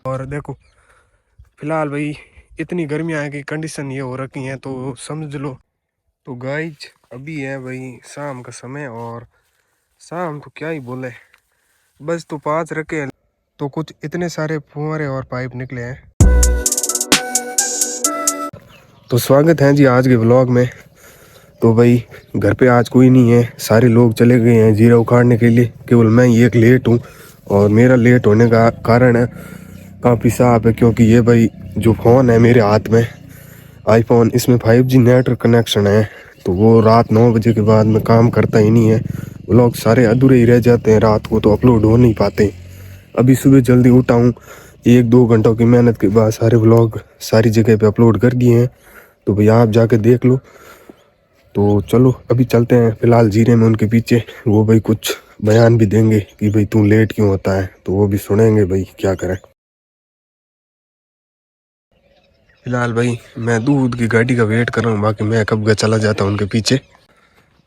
और देखो फिलहाल भाई इतनी गर्मियाँ हैं कि कंडीशन ये हो रखी हैं तो समझ लो। तो गाइज अभी है भाई शाम का समय और शाम तो क्या ही बोले, बस तो 5 रखे हैं तो कुछ इतने सारे फुहारे और पाइप निकले हैं। तो स्वागत है जी आज के व्लॉग में। तो भाई घर पे आज कोई नहीं है, सारे लोग चले गए हैं जीरा उखाड़ने के लिए, केवल मैं ही एक लेट हूँ। और मेरा लेट होने का कारण है काफ़ी साफ है, क्योंकि ये भाई जो फ़ोन है मेरे हाथ में आईफोन, इसमें 5G नेटवर्क कनेक्शन है। तो वो रात 9 बजे के बाद में काम करता ही नहीं है, व्लॉग सारे अधूरे ही रह जाते हैं, रात को तो अपलोड हो नहीं पाते। अभी सुबह जल्दी उठा हूँ, 1-2 घंटों की मेहनत के बाद सारे व्लॉग सारी जगह पे अपलोड कर दिए हैं। तो भैया आप जाके देख लो। तो चलो अभी चलते हैं फिलहाल जीरे में उनके पीछे, वो भाई कुछ बयान भी देंगे कि भाई तू लेट क्यों होता है, तो वो भी सुनेंगे भाई क्या करें। फिलहाल भाई मैं दूध की गाड़ी का वेट कर रहा हूँ, बाकी मैं कब का चला जाता हूँ उनके पीछे।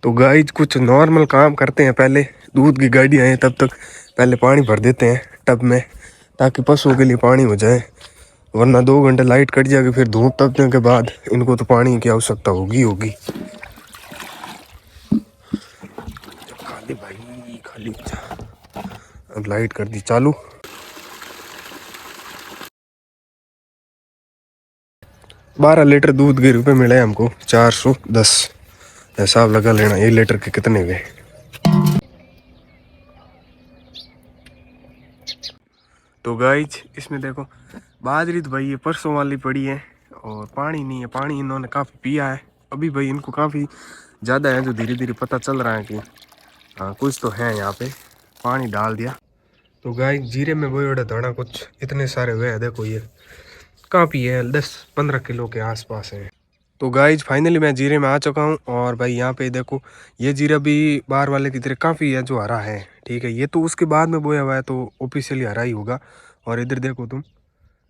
तो गाइज कुछ नॉर्मल काम करते हैं, पहले दूध की गाड़ी आए तब तक पहले पानी भर देते हैं टब में, ताकि पशुओं के लिए पानी हो जाए, वरना 2 घंटे लाइट कट जाएगी, फिर धूप तपने के बाद इनको तो पानी की आवश्यकता होगी। खाली भाई खाली, अब लाइट कर दी चालू। 12 लीटर दूध के रुपए मिले हमको 410, हिसाब लगा लेना 1 लीटर के कितने हुए। तो गाइज इसमें देखो बाजरी तो भाई ये परसों वाली पड़ी है और पानी नहीं है, पानी इन्होंने काफ़ी पिया है। अभी भाई इनको काफ़ी ज़्यादा है, जो धीरे धीरे पता चल रहा है कि हाँ कुछ तो है यहाँ पे, पानी डाल दिया। तो गाइज जीरे में वही बड़ा दाना कुछ इतने सारे हुए हैं, देखो ये काफ़ी है, 10-15 किलो के आसपास है। तो गाइज फाइनली मैं जीरे में आ चुका हूँ और भाई यहाँ पे देखो ये जीरा भी बाहर वाले की तरह काफ़ी है जो हरा है, ठीक है, ये तो उसके बाद में बोया हुआ है तो ऑफिशियली हरा ही होगा। और इधर देखो तुम,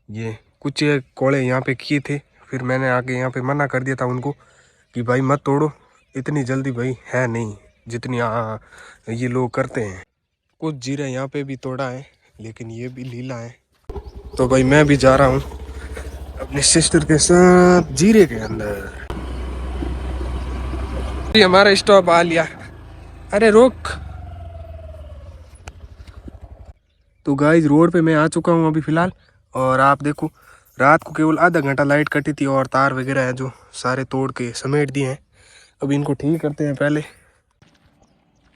ये कुछ ये कोड़े यहाँ पे किए थे, फिर मैंने आके यहाँ पे मना कर दिया था उनको कि भाई मत तोड़ो, इतनी जल्दी भाई है नहीं जितनी ये लोग करते हैं। कुछ जीरा यहाँ पे भी तोड़ा है लेकिन ये भी लीला है। तो भाई मैं भी जा रहा हूँ अपनी सिस्टर के साथ जीरे के अंदर। हमारा स्टॉप आ लिया, अरे रोक। तो गाइस रोड पे मैं आ चुका हूँ अभी फ़िलहाल, और आप देखो रात को केवल आधा घंटा लाइट कटी थी और तार वगैरह है जो सारे तोड़ के समेट दिए हैं। अभी इनको ठीक करते हैं पहले।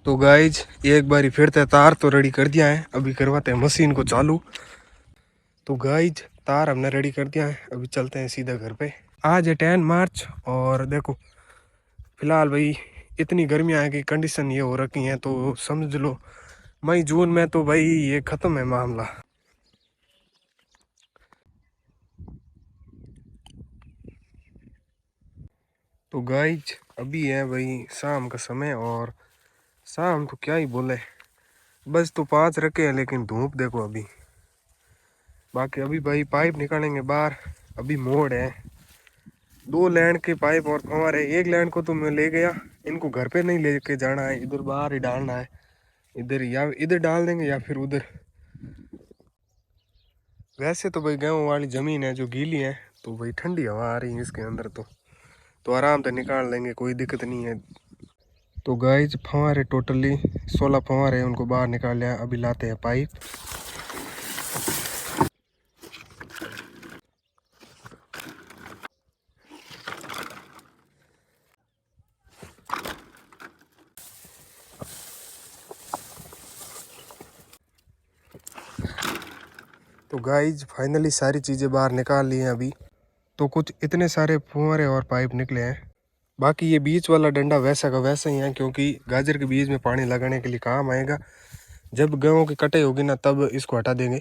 तो गाइज एक बारी फिर से तार तो रेडी कर दिया है, अभी करवाते हैं मशीन को चालू। तो गाइज तार हमने रेडी कर दिया है, अभी चलते हैं सीधा घर पे। आज है 10 मार्च और देखो फिलहाल भाई इतनी गर्मियाँ हैं कि कंडीशन ये हो रखी हैं तो समझ लो मई जून में तो भाई ये ख़त्म है मामला। तो गाइज अभी है भाई शाम का समय और शाम तो क्या ही बोले, बस तो 5 रखे हैं लेकिन धूप देखो अभी। बाकी अभी भाई पाइप निकालेंगे बाहर, अभी मोड़ है 2 लाइन के पाइप और फंवारे, 1 लाइन को तो मैं ले गया, इनको घर पे नहीं लेके जाना है, इधर बाहर ही डालना है, इधर या इधर डाल देंगे या फिर उधर। वैसे तो भाई गेहूं वाली ज़मीन है जो गीली है तो भाई ठंडी हवा आ रही है इसके अंदर, तो आराम से निकाल लेंगे, कोई दिक्कत नहीं है। तो गाइज फंवारे टोटली 16 फंवारे उनको बाहर निकाल लिया, अभी लाते हैं पाइप। तो गाइज फाइनली सारी चीज़ें बाहर निकाल ली हैं अभी, तो कुछ इतने सारे फुहारे और पाइप निकले हैं। बाकी ये बीच वाला डंडा वैसा का वैसा ही है, क्योंकि गाजर के बीज में पानी लगाने के लिए काम आएगा, जब गेहूं की कटाई होगी ना तब इसको हटा देंगे।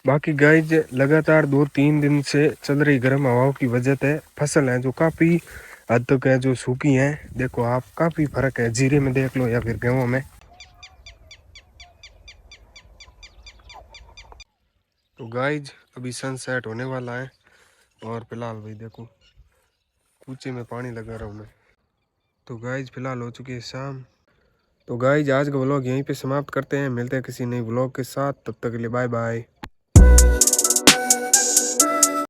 बाकी गाइज लगातार 2-3 दिन से चल रही गर्म हवाओं की वजह से फसल है जो काफ़ी हद तक है जो सूखी हैं, देखो आप काफ़ी फर्क है, जीरे में देख लो या फिर गेहूँ में। तो गाइज अभी सनसेट होने वाला है और फिलहाल भाई देखो कूचे में पानी लगा रहा हूँ मैं। तो गाइज फिलहाल हो चुकी है शाम। तो गाइज आज का व्लॉग यहीं पे समाप्त करते हैं, मिलते हैं किसी नई व्लॉग के साथ, तब तक के लिए बाय बाय।